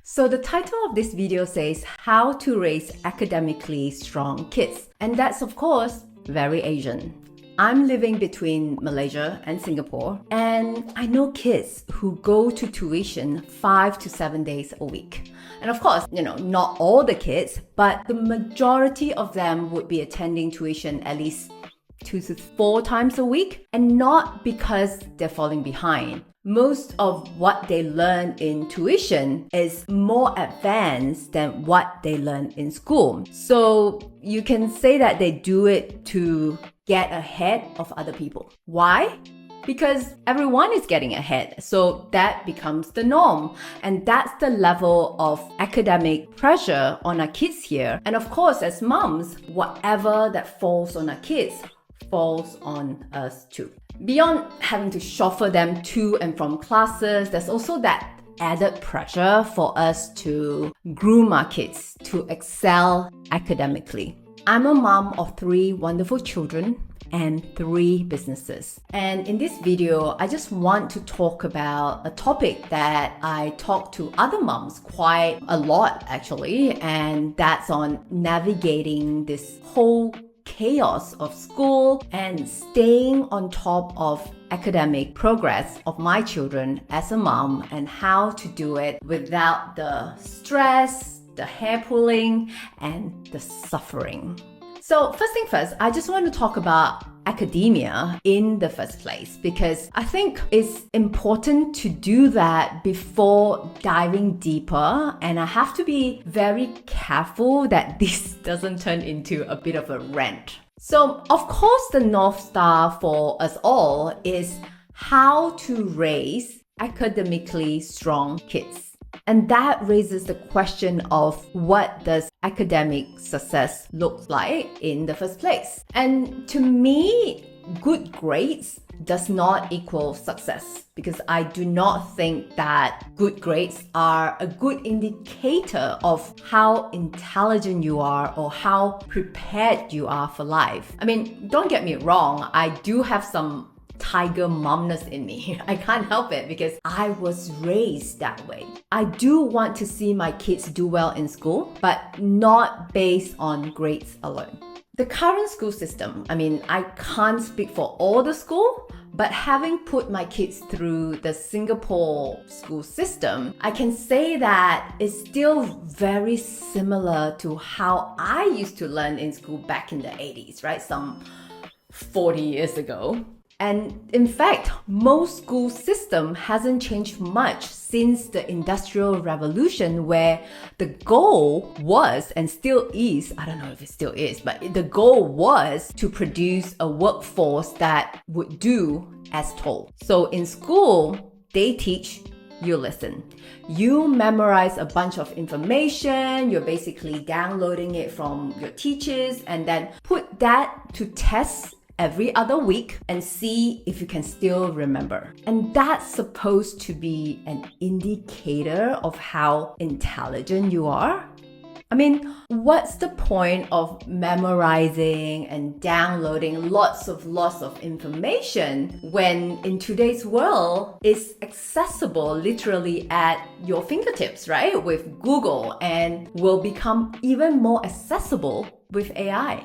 So the title of this video says how to raise academically strong kids. And that's of course very Asian. I'm living between Malaysia and Singapore, and I know kids who go to tuition 5 to 7 days a week. And of course, not all the kids, but the majority of them would be attending tuition at least 2 to 4 times a week, and not because they're falling behind. Most of what they learn in tuition is more advanced than what they learn in school. So you can say that they do it to get ahead of other people. Why? Because everyone is getting ahead. So that becomes the norm. And that's the level of academic pressure on our kids here. And of course, as moms, whatever that falls on our kids falls on us too. Beyond having to chauffeur them to and from classes, there's also that added pressure for us to groom our kids to excel academically. I'm a mom of 3 wonderful children and 3 businesses. And in this video, I just want to talk about a topic that I talk to other moms quite a lot actually, and that's on navigating this whole chaos of school and staying on top of academic progress of my children as a mom, and how to do it without the stress, the hair pulling, and the suffering. So first thing first, I just want to talk about academia in the first place, because I think it's important to do that before diving deeper, and I have to be very careful that this doesn't turn into a bit of a rant. So of course the North Star for us all is how to raise academically strong kids. And that raises the question of what does academic success look like in the first place? And to me, good grades does not equal success, because I do not think that good grades are a good indicator of how intelligent you are or how prepared you are for life. I mean, don't get me wrong, I do have some tiger momness in me. I can't help it because I was raised that way. I do want to see my kids do well in school, but not based on grades alone. The current school system, I can't speak for all the school, but having put my kids through the Singapore school system, I can say that it's still very similar to how I used to learn in school back in the 80s, right? Some 40 years ago. And in fact, most school system hasn't changed much since the Industrial Revolution, where the goal was, and still is, I don't know if it still is, but the goal was to produce a workforce that would do as told. So in school, they teach, you listen. You memorize a bunch of information, you're basically downloading it from your teachers, and then put that to test every other week and see if you can still remember. And that's supposed to be an indicator of how intelligent you are. What's the point of memorizing and downloading lots of information when in today's world it's accessible literally at your fingertips, right? With Google, and will become even more accessible with AI.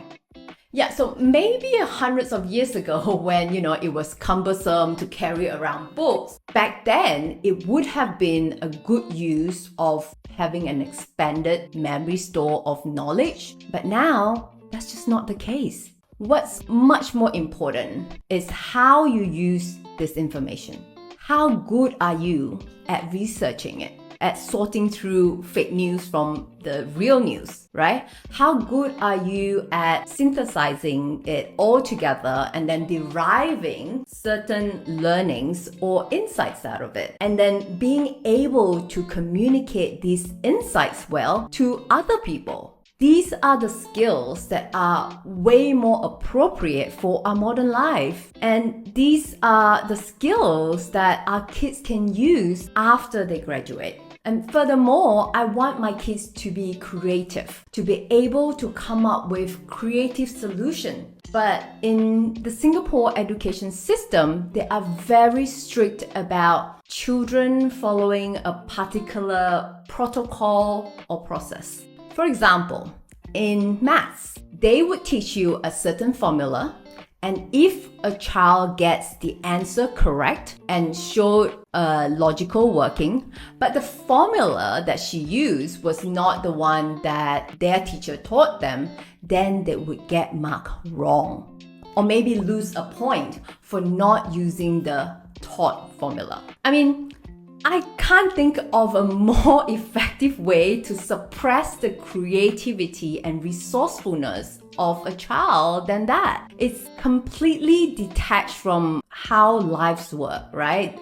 Yeah, so maybe hundreds of years ago when, it was cumbersome to carry around books, back then it would have been a good use of having an expanded memory store of knowledge. But now, that's just not the case. What's much more important is how you use this information. How good are you at researching it? At sorting through fake news from the real news, right? How good are you at synthesizing it all together and then deriving certain learnings or insights out of it? And then being able to communicate these insights well to other people. These are the skills that are way more appropriate for our modern life. And these are the skills that our kids can use after they graduate. And furthermore, I want my kids to be creative, to be able to come up with creative solutions. But in the Singapore education system, they are very strict about children following a particular protocol or process. For example, in maths, they would teach you a certain formula, and if a child gets the answer correct and showed a logical working, but the formula that she used was not the one that their teacher taught them, then they would get marked wrong. Or maybe lose a point for not using the taught formula. I can't think of a more effective way to suppress the creativity and resourcefulness of a child than that. It's completely detached from how lives work, right?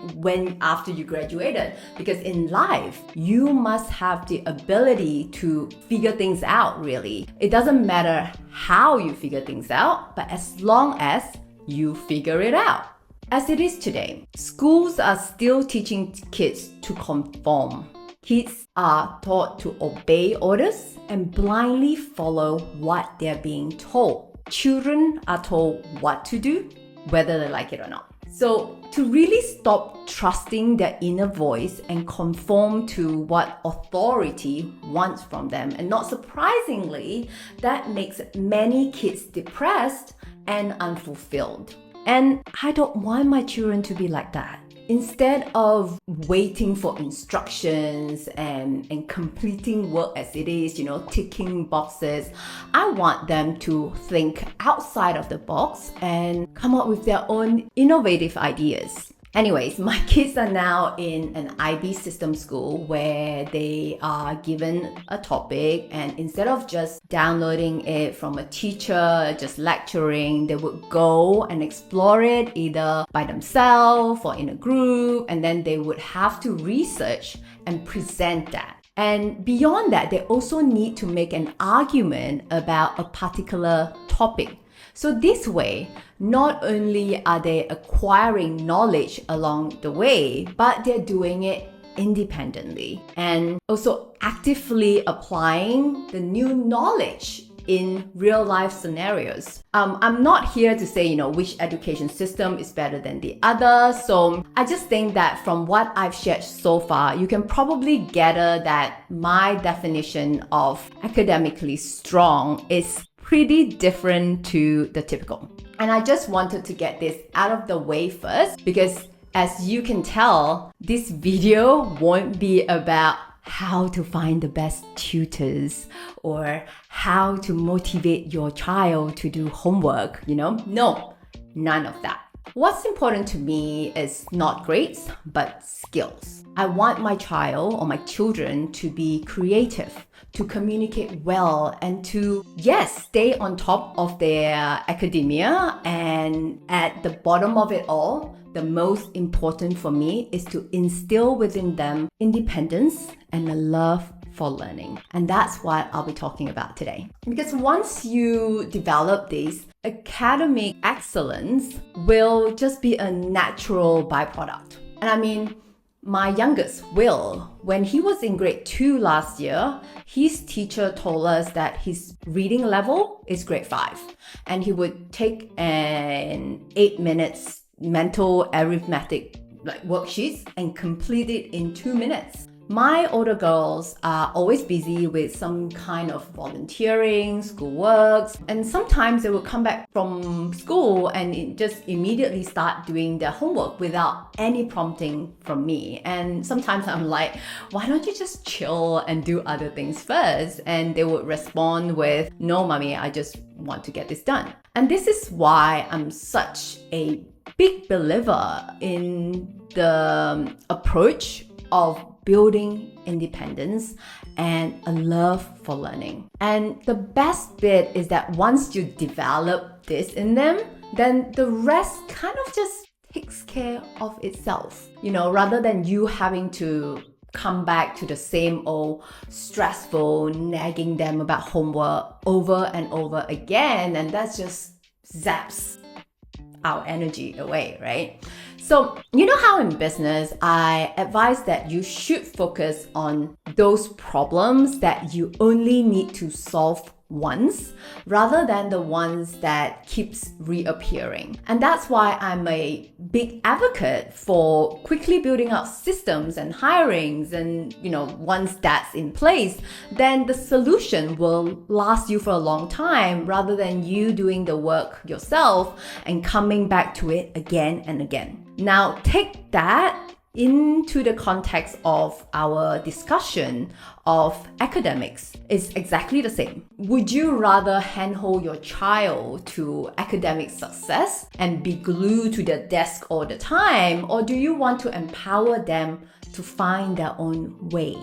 After you graduated. Because in life, you must have the ability to figure things out, really. It doesn't matter how you figure things out, but as long as you figure it out. As it is today, schools are still teaching kids to conform. Kids are taught to obey orders and blindly follow what they're being told. Children are told what to do, whether they like it or not. So to really stop trusting their inner voice and conform to what authority wants from them, and not surprisingly, that makes many kids depressed and unfulfilled. And I don't want my children to be like that. Instead of waiting for instructions and completing work as it is, ticking boxes, I want them to think outside of the box and come up with their own innovative ideas. Anyways, my kids are now in an IB system school where they are given a topic, and instead of just downloading it from a teacher, just lecturing, they would go and explore it either by themselves or in a group, and then they would have to research and present that. And beyond that, they also need to make an argument about a particular topic. So this way, not only are they acquiring knowledge along the way, but they're doing it independently and also actively applying the new knowledge in real life scenarios. I'm not here to say, which education system is better than the other. So I just think that from what I've shared so far, you can probably gather that my definition of academically strong is pretty different to the typical. And I just wanted to get this out of the way first, because as you can tell, this video won't be about how to find the best tutors or how to motivate your child to do homework, No, none of that. What's important to me is not grades, but skills. I want my child or my children to be creative, to communicate well, and to, yes, stay on top of their academia. And at the bottom of it all, the most important for me is to instill within them independence and a love for learning. And that's what I'll be talking about today. Because once you develop this, academic excellence will just be a natural byproduct. And my youngest, Will, when he was in grade 2 last year, his teacher told us that his reading level is grade 5. And he would take an 8 minutes mental arithmetic worksheets and complete it in 2 minutes. My older girls are always busy with some kind of volunteering, schoolwork, and sometimes they will come back from school and just immediately start doing their homework without any prompting from me. And sometimes I'm like, why don't you just chill and do other things first? And they would respond with, no, mommy, I just want to get this done. And this is why I'm such a big believer in the approach of building independence and a love for learning. And the best bit is that once you develop this in them, then the rest kind of just takes care of itself, rather than you having to come back to the same old stressful, nagging them about homework over and over again. And that just zaps our energy away, right? So, how in business, I advise that you should focus on those problems that you only need to solve once rather than the ones that keeps reappearing. And that's why I'm a big advocate for quickly building out systems and hirings, and once that's in place, then the solution will last you for a long time rather than you doing the work yourself and coming back to it again and again. Now take that into the context of our discussion of academics. It's exactly the same. Would you rather handhold your child to academic success and be glued to their desk all the time, or do you want to empower them to find their own way?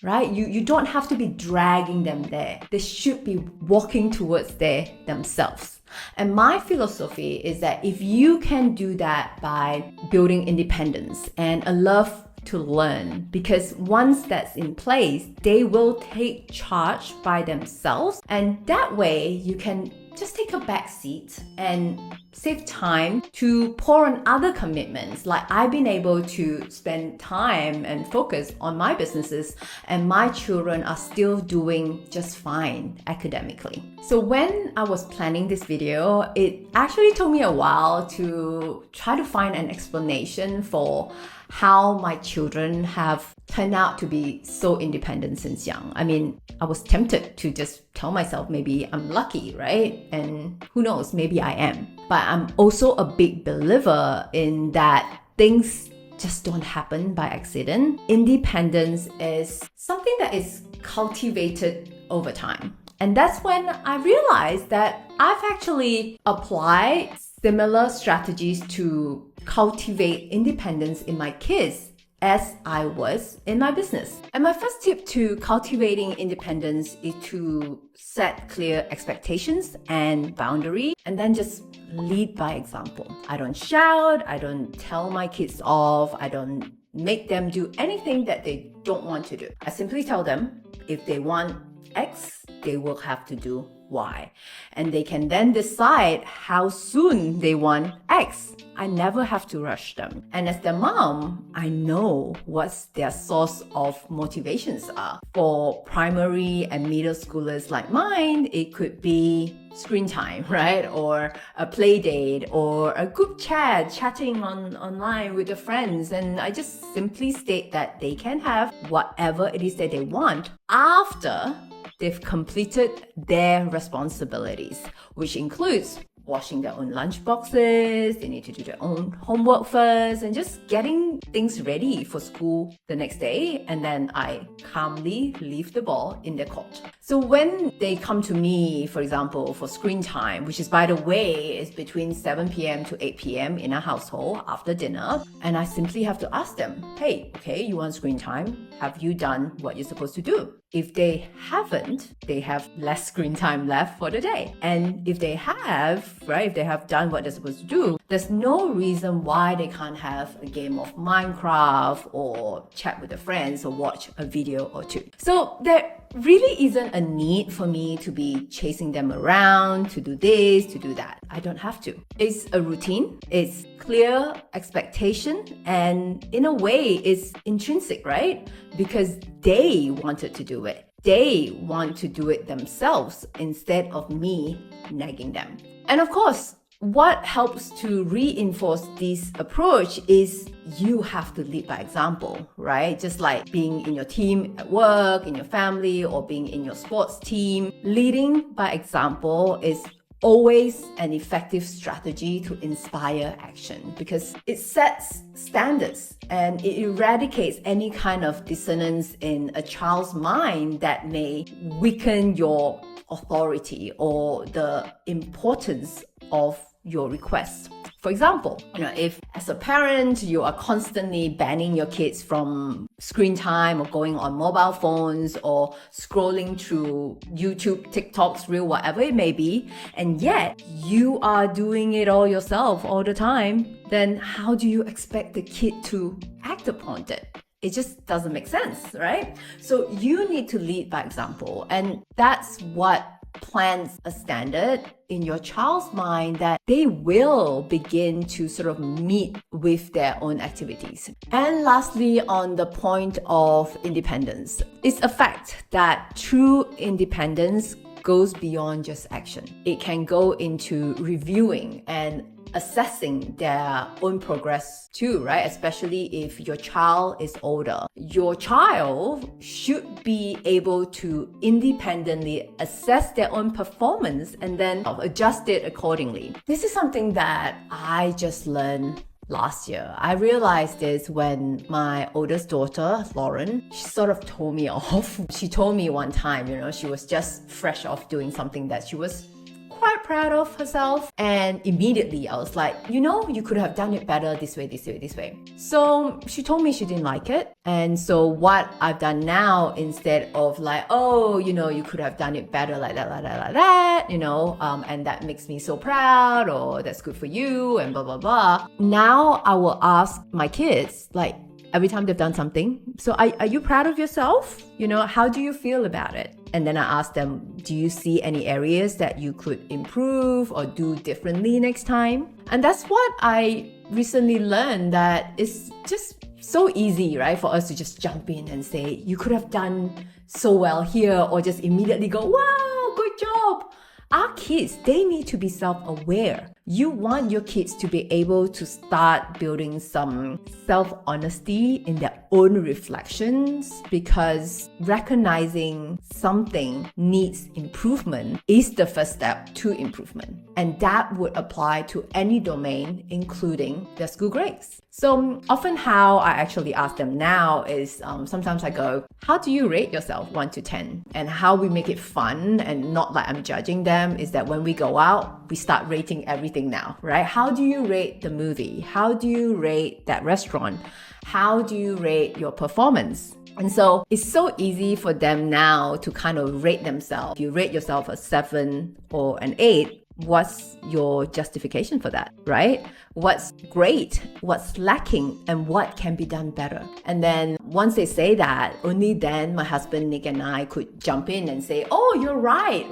Right? You don't have to be dragging them there. They should be walking towards there themselves. And my philosophy is that if you can do that by building independence and a love to learn, because once that's in place, they will take charge by themselves. And that way you can just take a back seat and save time to pour on other commitments. Like I've been able to spend time and focus on my businesses, and my children are still doing just fine academically. So when I was planning this video, it actually took me a while to try to find an explanation for how my children have turned out to be so independent since young. I mean, I was tempted to just tell myself maybe I'm lucky, right? And who knows, maybe I am. But I'm also a big believer in that things just don't happen by accident. Independence is something that is cultivated over time. And that's when I realized that I've actually applied similar strategies to cultivate independence in my kids as I was in my business. And my first tip to cultivating independence is to set clear expectations and boundaries, and then just lead by example. I don't shout, I don't tell my kids off, I don't make them do anything that they don't want to do. I simply tell them if they want X, they will have to do Y. And they can then decide how soon they want X. I never have to rush them. And as their mom, I know what their source of motivations are. For primary and middle schoolers like mine, it could be screen time, right? Or a play date, or a group chat, chatting online with their friends. And I just simply state that they can have whatever it is that they want after they've completed their responsibilities, which includes washing their own lunch boxes, they need to do their own homework first, and just getting things ready for school the next day. And then I calmly leave the ball in their court. So when they come to me, for example, for screen time, which is, by the way, is between 7 p.m. to 8 p.m. in our household after dinner, and I simply have to ask them, hey, okay, you want screen time? Have you done what you're supposed to do? If they haven't, they have less screen time left for the day. And if they have, right, if they have done what they're supposed to do, there's no reason why they can't have a game of Minecraft or chat with their friends or watch a video or two. So there really isn't a need for me to be chasing them around, to do this, to do that. I don't have to. It's a routine, it's clear expectation, and in a way it's intrinsic, right? Because they wanted to do it. They want to do it themselves instead of me nagging them. And of course, what helps to reinforce this approach is you have to lead by example, right? Just like being in your team at work, in your family, or being in your sports team. Leading by example is always an effective strategy to inspire action because it sets standards and it eradicates any kind of dissonance in a child's mind that may weaken your authority or the importance of your request. For example, if as a parent you are constantly banning your kids from screen time or going on mobile phones or scrolling through YouTube, TikToks, Reel, whatever it may be, and yet you are doing it all yourself all the time, then how do you expect the kid to act upon it? It just doesn't make sense, right? So you need to lead by example, and that's what plants a standard in your child's mind that they will begin to sort of meet with their own activities. And lastly, on the point of independence, it's a fact that true independence goes beyond just action. It can go into reviewing and assessing their own progress too, right? Especially if your child is older. Your child should be able to independently assess their own performance and then adjust it accordingly. This is something that I just learned last year. I realized this when my oldest daughter, Lauren, she sort of told me off. She told me one time, she was just fresh off doing something that she was quite proud of herself, and immediately I was like, you could have done it better this way. So she told me she didn't like it, and so what I've done now, instead of like, you could have done it better like that, and that makes me so proud, or that's good for you, and blah blah blah. Now I will ask my kids, like, every time they've done something, so are you proud of yourself? How do you feel about it? And then I ask them, do you see any areas that you could improve or do differently next time? And that's what I recently learned, that it's just so easy, right, for us to just jump in and say, you could have done so well here, or just immediately go, wow, good job. Our kids, they need to be self-aware. You want your kids to be able to start building some self-honesty in their own reflections, because recognizing something needs improvement is the first step to improvement. And that would apply to any domain, including their school grades. So often how I actually ask them now is, sometimes I go, how do you rate yourself 1 to 10? And how we make it fun and not like I'm judging them is that when we go out, we start rating everything now, right? How do you rate the movie? How do you rate that restaurant? How do you rate your performance? And so it's so easy for them now to kind of rate themselves. If you rate yourself a 7 or an 8, what's your justification for that, right? What's great, what's lacking, and what can be done better? And then once they say that, only then my husband Nick and I could jump in and say, oh, you're right?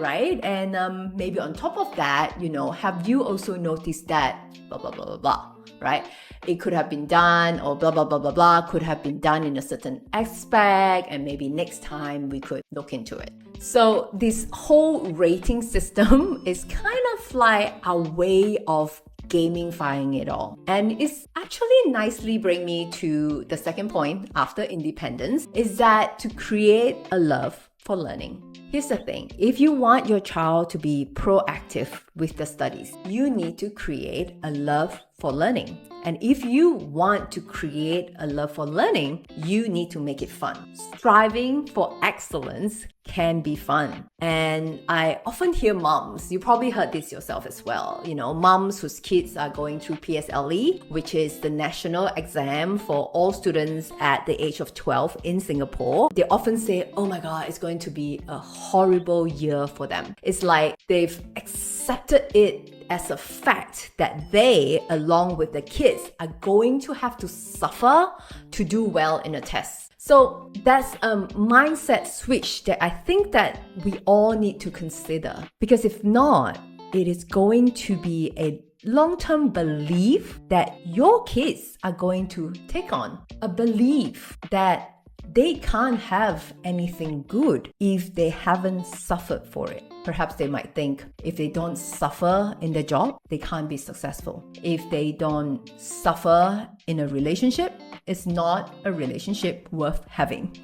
And maybe on top of that, have you also noticed that blah, blah, blah, blah, blah, right? It could have been done, or blah, blah, blah, blah, blah, could have been done in a certain aspect, and maybe next time we could look into it. So this whole rating system is kind of like a way of gamifying it all. And it's actually nicely bring me to the second point after independence, is that to create a love for learning. Here's the thing. If you want your child to be proactive with the studies, you need to create a love for learning. And if you want to create a love for learning, you need to make it fun. Striving for excellence can be fun. And I often hear moms, you probably heard this yourself as well, moms whose kids are going through PSLE, which is the national exam for all students at the age of 12 in Singapore. They often say, oh my God, it's going to be a horrible year for them. It's like they've accepted it as a fact that they, along with the kids, are going to have to suffer to do well in a test. So that's a mindset switch that I think that we all need to consider. Because if not, it is going to be a long-term belief that your kids are going to take on. A belief that they can't have anything good if they haven't suffered for it. Perhaps they might think if they don't suffer in their job, they can't be successful. If they don't suffer in a relationship, it's not a relationship worth having.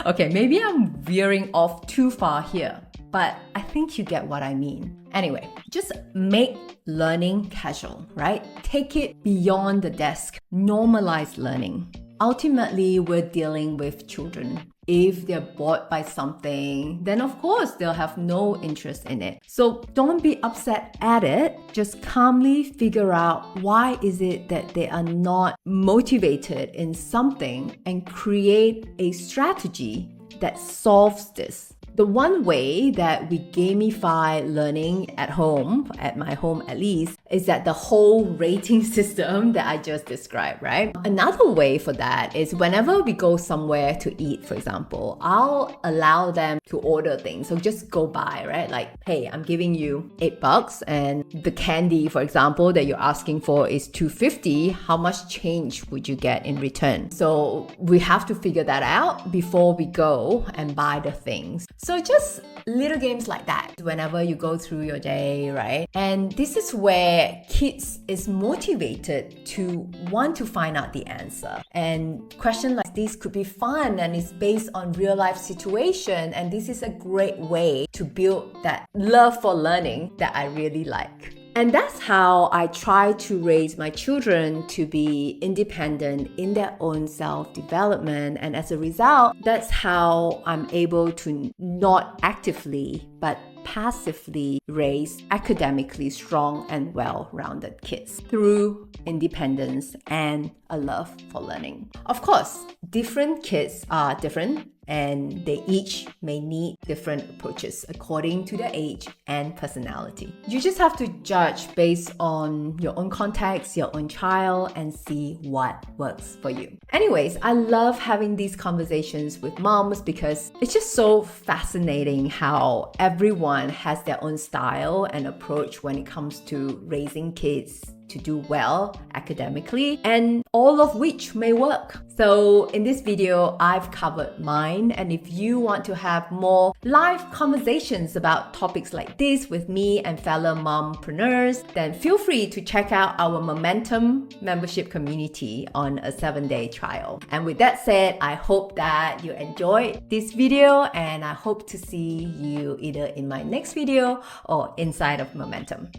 Okay, maybe I'm veering off too far here, but I think you get what I mean. Anyway, just make learning casual, right? Take it beyond the desk. Normalize learning. Ultimately, we're dealing with children. If they're bored by something, then of course they'll have no interest in it. So don't be upset at it. Just calmly figure out why is it that they are not motivated in something and create a strategy that solves this. The one way that we gamify learning at home, at my home at least, is that the whole rating system that I just described, right? Another way for that is whenever we go somewhere to eat, for example, I'll allow them to order things. So just go by, right? Like, hey, I'm giving you $8 and the candy, for example, that you're asking for is $2.50. How much change would you get in return? So we have to figure that out before we go and buy the things. So just little games like that whenever you go through your day, right? And this is where kids is motivated to want to find out the answer. And questions like this could be fun and it's based on real life situation. And this is a great way to build that love for learning that I really like. And that's how I try to raise my children to be independent in their own self-development. And as a result, that's how I'm able to not actively, but passively raise academically strong and well-rounded kids through independence and a love for learning. Of course, different kids are different and they each may need different approaches according to their age and personality. You just have to judge based on your own context, your own child, and see what works for you. Anyways, I love having these conversations with moms because it's just so fascinating how everyone has their own style and approach when it comes to raising kids to do well academically, and all of which may work. So in this video, I've covered mine, and if you want to have more live conversations about topics like this with me and fellow mompreneurs, then feel free to check out our Momentum membership community on a 7-day trial. And with that said, I hope that you enjoyed this video, and I hope to see you either in my next video or inside of Momentum.